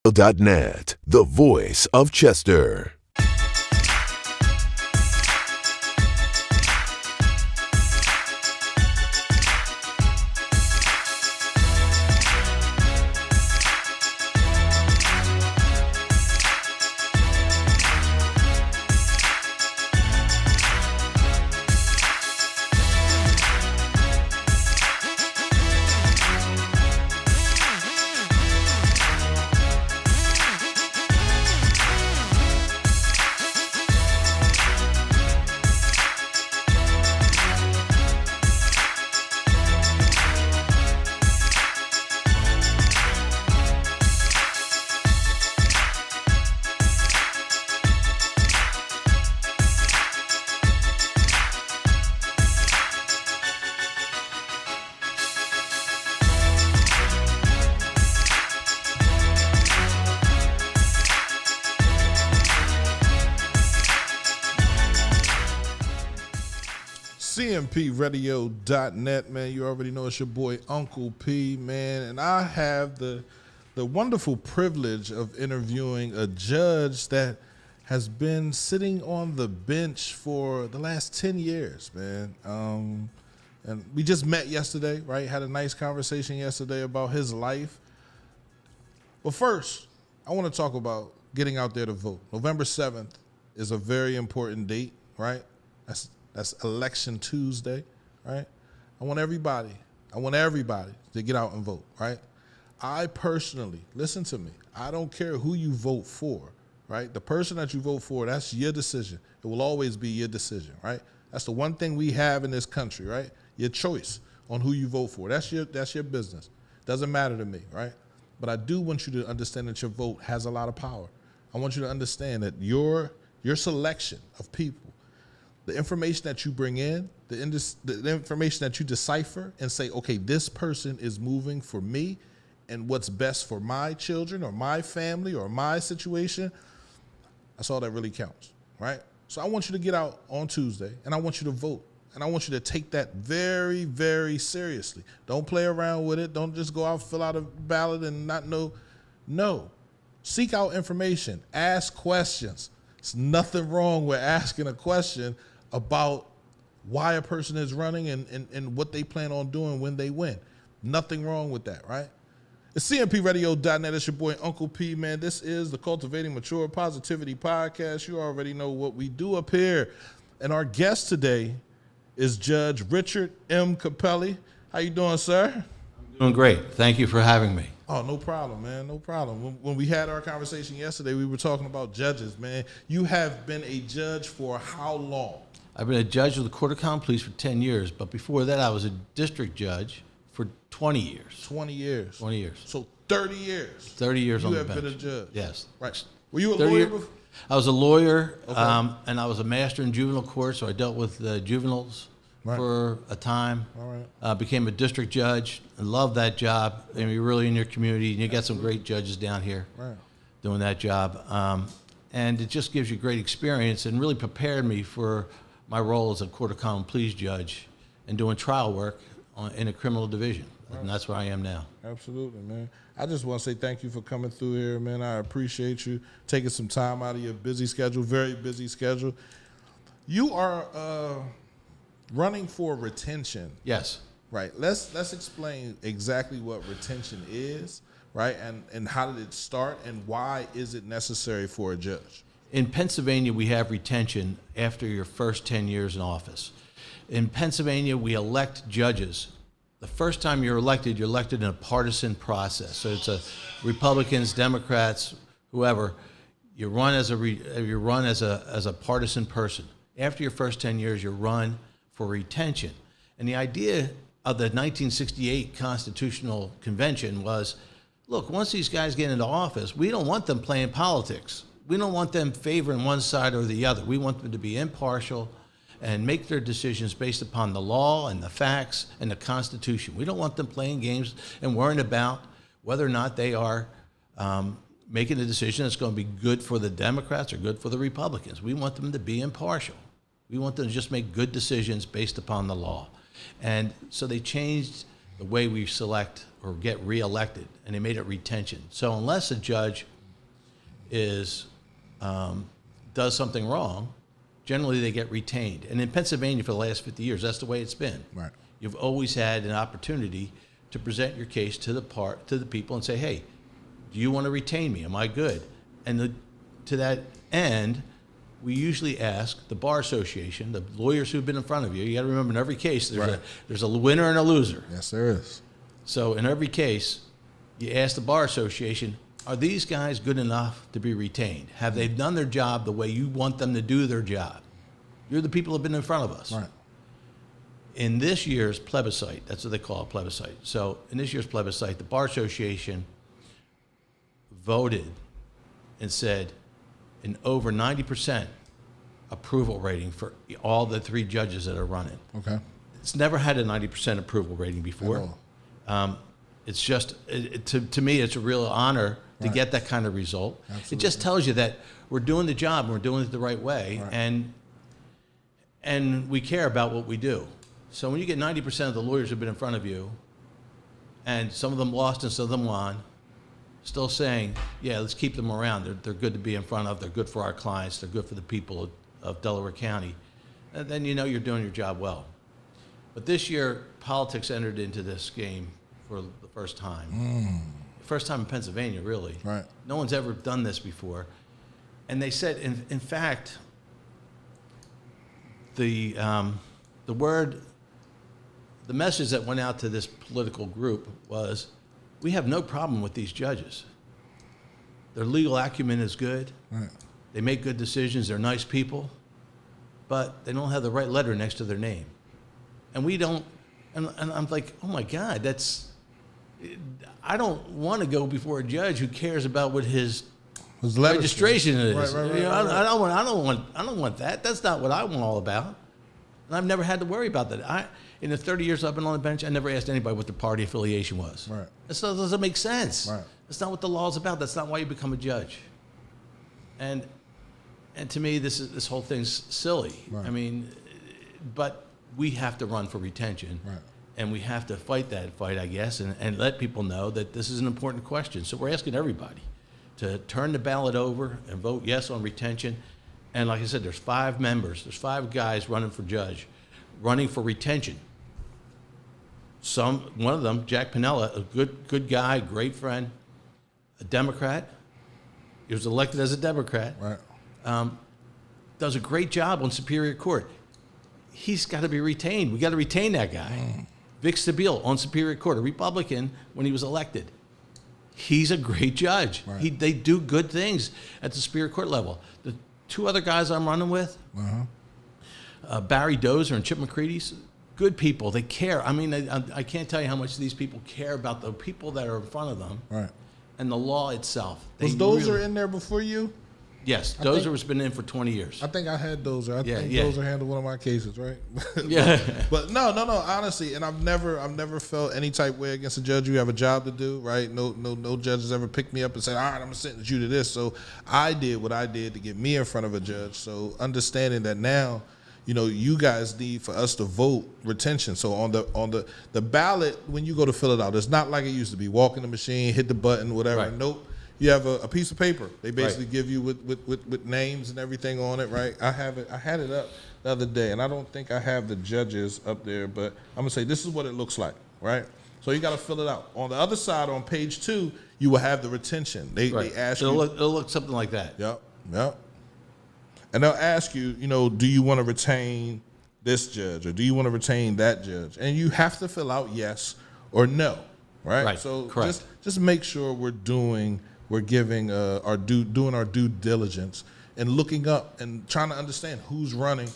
Net, the voice of Chester. CMPradio.net, man. You already know it's your boy Uncle P, man. And I have the wonderful privilege of interviewing a judge that has been sitting on the bench for the last 10 years, man. And we just met yesterday, right? Had a nice conversation yesterday about his life. But first, I want to talk about getting out there to vote. November 7th is a very important date, right? That's Election Tuesday, right? I want everybody to get out and vote, right? I personally, listen to me, I don't care who you vote for, right? The person that you vote for, that's your decision. It will always be your decision, right? That's the one thing we have in this country, right? Your choice on who you vote for. That's your business. Doesn't matter to me, right? But I do want you to understand that your vote has a lot of power. I want you to understand that your selection of people, the information that you bring in, the information that you decipher and say, okay, this person is moving for me and what's best for my children or my family or my situation, that's all that really counts, right? So I want you to get out on Tuesday and I want you to vote. And I want you to take that very, very seriously. Don't play around with it. Don't just go out, fill out a ballot and not know. No. Seek out information. Ask questions. There's nothing wrong with asking a question about why a person is running and what they plan on doing when they win. Nothing wrong with that, right? It's CMPradio.net. It's your boy Uncle P, man. This is the Cultivating Mature Positivity Podcast. You already know what we do up here. And our guest today is Judge Richard M. Cappelli. How you doing, sir? I'm doing great. Thank you for having me. Oh, no problem, man. No problem. When we had our conversation yesterday, we were talking about judges, man. You have been a judge for how long? I've been a judge of the Court of Common Pleas for 10 years, but before that I was a district judge for 20 years. 20 years. 20 years. So 30 years. 30 years on the bench. You have been a judge. Yes. Right. Were you a lawyer before? I was a lawyer, Okay. and I was a master in juvenile court, so I dealt with juveniles for a time. All right. Became a district judge. I love that job. I mean, you're really in your community, and you got some great judges down here doing that job. And it just gives you great experience and really prepared me for my role as a Court of Common Pleas judge and doing trial work in a criminal division. And that's where I am now. Absolutely, man. I just want to say thank you for coming through here, man. I appreciate you taking some time out of your busy schedule, very busy schedule. You are running for retention. Yes. Right. Let's explain exactly what retention is, right? And how did it start and why is it necessary for a judge? In Pennsylvania, we have retention after your first 10 years in office. In Pennsylvania, we elect judges. The first time you're elected in a partisan process. So it's Republicans, Democrats, whoever. You run as a partisan person. After your first 10 years, you run for retention. And the idea of the 1968 Constitutional Convention was, look, once these guys get into office, we don't want them playing politics. We don't want them favoring one side or the other. We want them to be impartial and make their decisions based upon the law and the facts and the Constitution. We don't want them playing games and worrying about whether or not they are making a decision that's going to be good for the Democrats or good for the Republicans. We want them to be impartial. We want them to just make good decisions based upon the law. And so they changed the way we select or get reelected, and they made it retention. So unless a judge is does something wrong, generally they get retained. And in Pennsylvania for the last 50 years, that's the way it's been. Right. You've always had an opportunity to present your case to the people and say, hey, do you want to retain me? Am I good? And to that end, we usually ask the Bar Association, the lawyers who've been in front of you. You got to remember, in every case, there's a winner and a loser. Yes, there is. So in every case, you ask the Bar Association, are these guys good enough to be retained? Have they done their job the way you want them to do their job? You're the people who have been in front of us. Right. In this year's plebiscite, that's what they call a plebiscite. So in this year's plebiscite, the Bar Association voted and said an over 90% approval rating for all the 3 judges that are running. Okay. It's never had a 90% approval rating before. It's just, to me, it's a real honor to get that kind of result. Absolutely. It just tells you that we're doing the job and we're doing it the right way, and we care about what we do. So when you get 90% of the lawyers who've been in front of you, and some of them lost and some of them won, still saying, yeah, let's keep them around. They're good to be in front of. They're good for our clients. They're good for the people of Delaware County. And then you know you're doing your job well. But this year, politics entered into this game for the first time. First time in Pennsylvania, really. Right. No one's ever done this before. And they said, in fact, the message that went out to this political group was, we have no problem with these judges. Their legal acumen is good. Right. They make good decisions. They're nice people. But they don't have the right letter next to their name. And we don't, and I'm like, oh my God, I don't want to go before a judge who cares about what his registration is. Right, I don't want that. That's not what I'm all about. And I've never had to worry about that. In the 30 years I've been on the bench, I never asked anybody what their party affiliation was. Right. That doesn't make sense. Right. That's not what the law is about. That's not why you become a judge. And to me, this whole thing's silly. Right. I mean, but we have to run for retention. Right. And we have to fight that fight, I guess, and let people know that this is an important question. So we're asking everybody to turn the ballot over and vote yes on retention. And like I said, there's 5 members. There's 5 guys running for judge, running for retention. One of them, Jack Pinella, a good guy, great friend, a Democrat. He was elected as a Democrat. Right. Does a great job on Superior Court. He's got to be retained. We got to retain that guy. Vic Stabile on Superior Court, a Republican when he was elected. He's a great judge. Right. They do good things at the Superior Court level. The 2 other guys I'm running with, Barry Dozer and Chip McCready, good people. They care. I mean, I can't tell you how much these people care about the people that are in front of them and the law itself. Was Dozer in there before you? Yes, Dozer has been in for 20 years. I think I had Dozer. I think Dozer handled one of my cases, right? Yeah. But no, honestly, and I've never felt any type way against a judge. You have a job to do, right? No judge has ever picked me up and said, all right, I'm gonna sentence you to this. So I did what I did to get me in front of a judge. So understanding that now, you guys need for us to vote retention. So on the ballot, when you go to fill it out, it's not like it used to be. Walk in the machine, hit the button, whatever. Right. Nope. You have a piece of paper. They basically give you with names and everything on it, right? I have it. I had it up the other day, and I don't think I have the judges up there, but I'm gonna say this is what it looks like, right? So you got to fill it out. On the other side, on page 2, you will have the retention. They ask you. It'll look something like that. Yep. And they'll ask you, do you want to retain this judge or do you want to retain that judge? And you have to fill out yes or no, right? Right. So correct. just make sure we're giving doing our due diligence and looking up and trying to understand who's running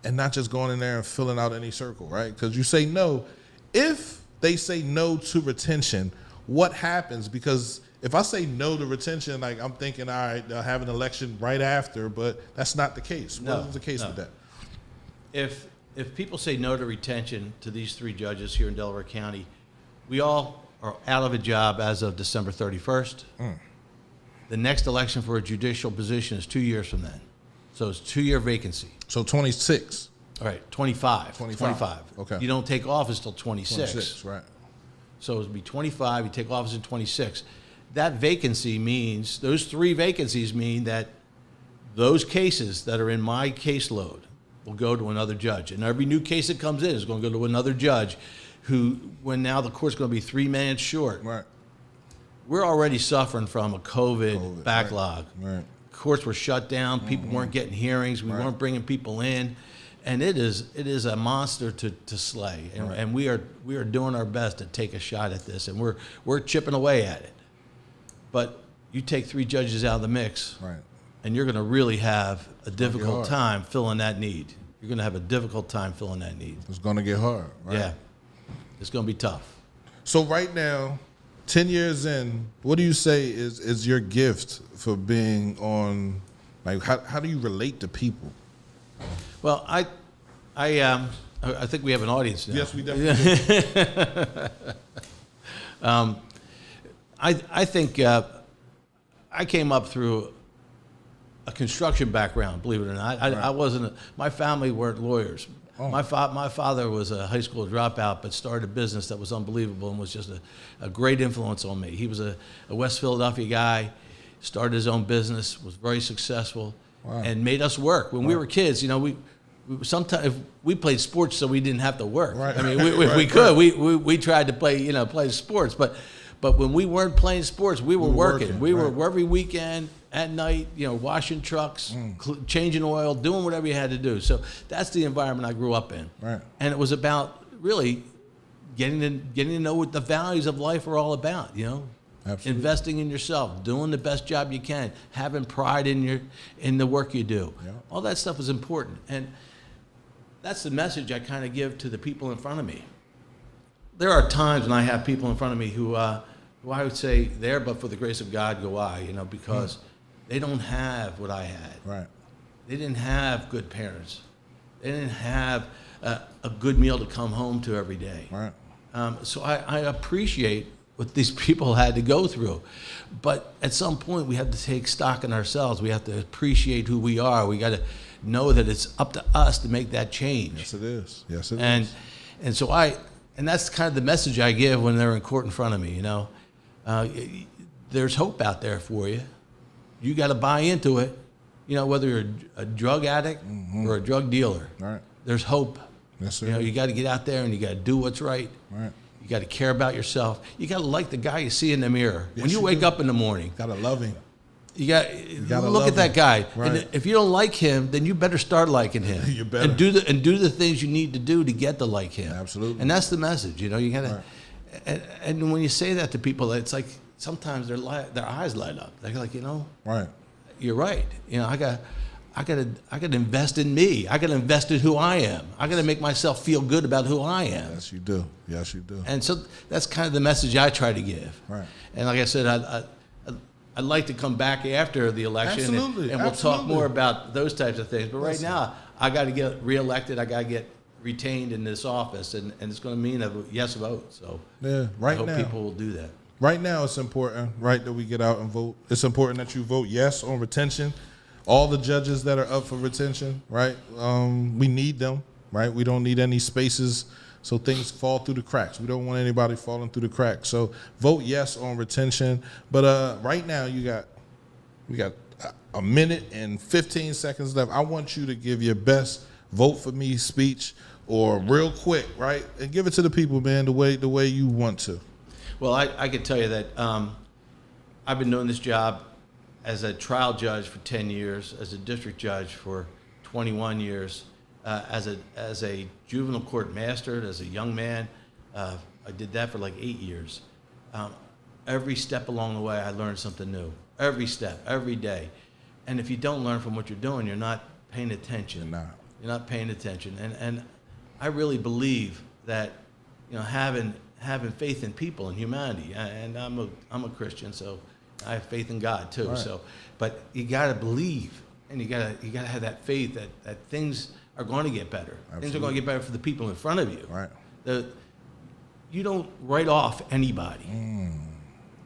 and not just going in there and filling out any circle, right? Because you say no. If they say no to retention, what happens? Because if I say no to retention, like I'm thinking, all right, they'll have an election right after, but that's not the case. What is the case with that? If people say no to retention to these 3 judges here in Delaware County, we all are out of a job as of December 31st. The next election for a judicial position is 2 years from then. So it's 2-year vacancy. So 26. All right, 25. 25. Okay. You don't take office till 26. 26, right. So it would be 25, you take office in 26. That vacancy means, those 3 vacancies mean that those cases that are in my caseload will go to another judge. And every new case that comes in is going to go to another judge who, when now the court's going to be 3 man short. Right. We're already suffering from a COVID backlog. Right. Courts were shut down. People weren't getting hearings. We weren't bringing people in. And it is a monster to slay. And we are doing our best to take a shot at this. And we're chipping away at it. But you take 3 judges out of the mix, and you're going to really have a difficult time filling that need. You're going to have a difficult time filling that need. It's going to get hard, right? Yeah. It's going to be tough. So right now, 10 years in, what do you say is your gift for being on, like, how do you relate to people? Well, I think we have an audience now. Yes, we definitely do. I think I came up through a construction background, believe it or not. I wasn't. My family weren't lawyers. Oh. My father was a high school dropout, but started a business that was unbelievable and was just a great influence on me. He was a West Philadelphia guy, started his own business, was very successful, and made us work. When we were kids, we sometimes we played sports so we didn't have to work. Right. I mean, if we could, we tried to play sports, but when we weren't playing sports, we were working. We were every weekend, at night, washing trucks, changing oil, doing whatever you had to do. So that's the environment I grew up in. Right. And it was about really getting to know what the values of life are all about, Absolutely. Investing in yourself, doing the best job you can, having pride in the work you do. Yeah. All that stuff is important. And that's the message I kind of give to the people in front of me. There are times when I have people in front of me who I would say, there, but for the grace of God go I, because they don't have what I had. Right. They didn't have good parents. They didn't have a good meal to come home to every day. Right. So I appreciate what these people had to go through. But at some point, we have to take stock in ourselves. We have to appreciate who we are. We got to know that it's up to us to make that change. Yes, it is. Yes, it is. And so that's kind of the message I give when they're in court in front of me, There's hope out there for you. You got to buy into it, whether you're a drug addict or a drug dealer. Right. There's hope. Yes, sir. You got to get out there and you got to do what's right. Right. You got to care about yourself. You got to like the guy you see in the mirror. Yes, when you wake up in the morning, got to love him. You got to look at that guy. Right. And if you don't like him, then you better start liking him. You better. And do the things you need to do to get to like him. Absolutely. And that's the message. You got to. Right. And when you say that to people, it's like sometimes their eyes light up. They're like, Right. You're right. I got to invest in me. I got to invest in who I am. I got to make myself feel good about who I am. Yes, you do. Yes, you do. And so that's kind of the message I try to give. Right. And like I said, I'd like to come back after the election. Absolutely. And we'll talk more about those types of things. But right now, I got to get reelected. I got to get retained in this office, and it's going to mean a yes vote. So I hope people will do that. Right now, it's important, right, that we get out and vote. It's important that you vote yes on retention. All the judges that are up for retention, right? We need them, right? We don't need any spaces so things fall through the cracks. We don't want anybody falling through the cracks. So vote yes on retention. But right now, we got a minute and 15 seconds left. I want you to give your best vote for me speech, or real quick, right? And give it to the people, man, the way you want to. Well, I can tell you that I've been doing this job as a trial judge for 10 years, as a district judge for 21 years, as a juvenile court master, as a young man. I did that for like 8 years. Every step along the way, I learned something new. Every step, every day. And if you don't learn from what you're doing, you're not paying attention. You're not paying attention. And I really believe that, having faith in people and humanity, and I'm a Christian, so I have faith in God too. Right. So, but you got to believe, and you got to have that faith that things are going to get better. Absolutely. Things are going to get better for the people in front of you. Right. You don't write off anybody.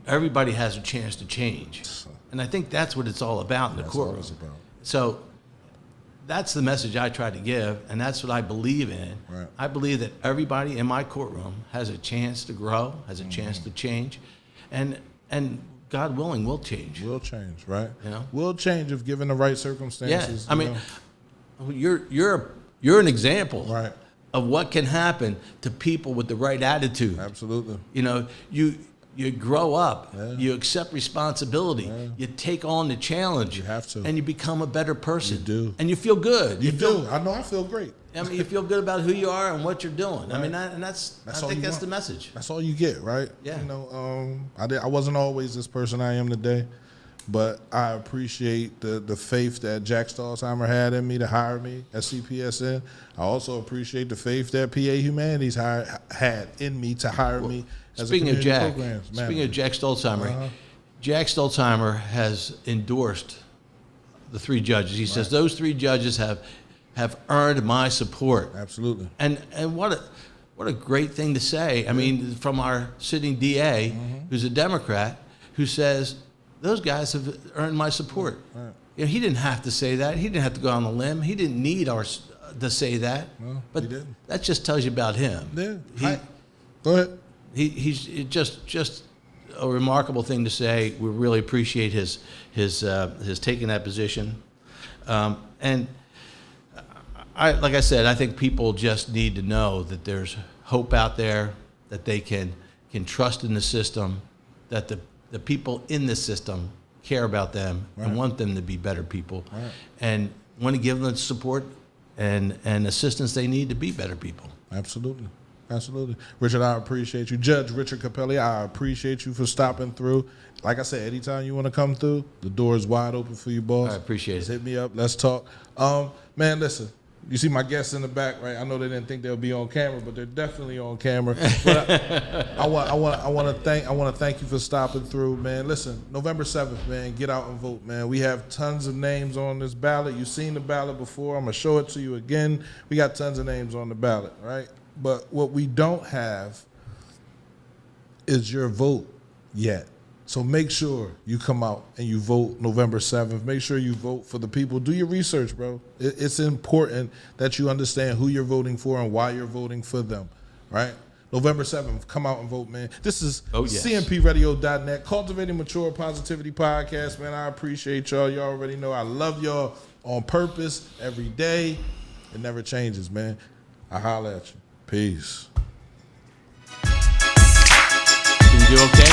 Everybody has a chance to change, and I think that's what it's all about in the courtroom. So, that's the message I try to give, and that's what I believe in. Right. I believe that everybody in my courtroom has a chance to grow, has a chance to change, and God willing, will change. Will change, right? You know? Will change if given the right circumstances. Yeah, I mean, you're an example, right, of what can happen to people with the right attitude. Absolutely. You know, you grow up, Yeah. you accept responsibility, you take on the challenge. You have to. And you become a better person. You do. And you feel good. You do. I know. I feel great. I mean, you feel good about who you are and what you're doing. I mean, I all think you that's want. the message. That's all you get, right? Yeah. You know, I wasn't always this person I am today, but I appreciate the faith that Jack Stolzheimer had in me to hire me at CPSN. I also appreciate the faith that PA Humanities had in me to hire me as a community programs manager. Speaking of Jack Stolzheimer, Jack Stolzheimer has endorsed the 3 judges. He says those 3 judges have earned my support. Absolutely. And what a great thing to say. I mean, from our sitting DA, who's a Democrat, who says those guys have earned my support. Right. You know, he didn't have to say that. He didn't have to go on a limb. He didn't need to say that. No, but he didn't. that just tells you about him. Yeah. Go ahead. He's just a remarkable thing to say. We really appreciate his taking that position, and like I said, I think people just need to know that there's hope out there, that they can trust in the system, that the people in the system care about them and want them to be better people, and want to give them the support and assistance they need to be better people. Absolutely. Absolutely. Richard, I appreciate you. Judge Richard Cappelli, I appreciate you for stopping through. Like I said, anytime you want to come through, the door is wide open for you, boss. I appreciate Just it. hit me up. Let's talk. Man, listen, you see my guests in the back, right? I know they didn't think they'll be on camera, but they're definitely on camera. But I want to thank you for stopping through, man. Listen, November 7th, man, get out and vote, man. We have tons of names on this ballot. You've seen the ballot before. I'm going to show it to you again. We got tons of names on the ballot, right? But what we don't have is your vote yet. So make sure you come out and you vote November 7th. Make sure you vote for the people. Do your research, bro. It's important that you understand who you're voting for and why you're voting for them, right? November 7th, come out and vote, man. This is CMPRadio.net, Cultivating Mature Positivity Podcast, man. I appreciate y'all. Y'all already know I love y'all on purpose every day. It never changes, man. I holla at you. Peace. Did we do okay?